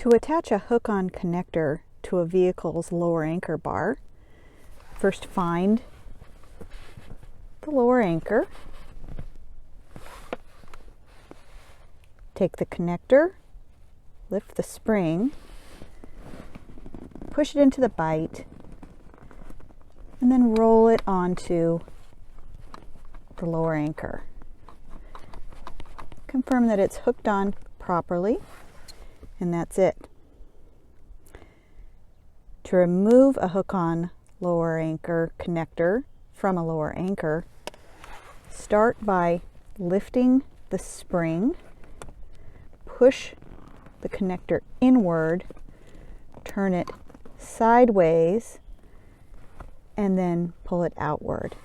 To attach a hook-on connector to a vehicle's lower anchor bar, first find the lower anchor, take the connector, lift the spring, push it into the bite, and then roll it onto the lower anchor. Confirm that it's hooked on properly, and that's it. To remove a hook-on lower anchor connector from a lower anchor, start by lifting the spring, push the connector inward, turn it sideways, and then pull it outward.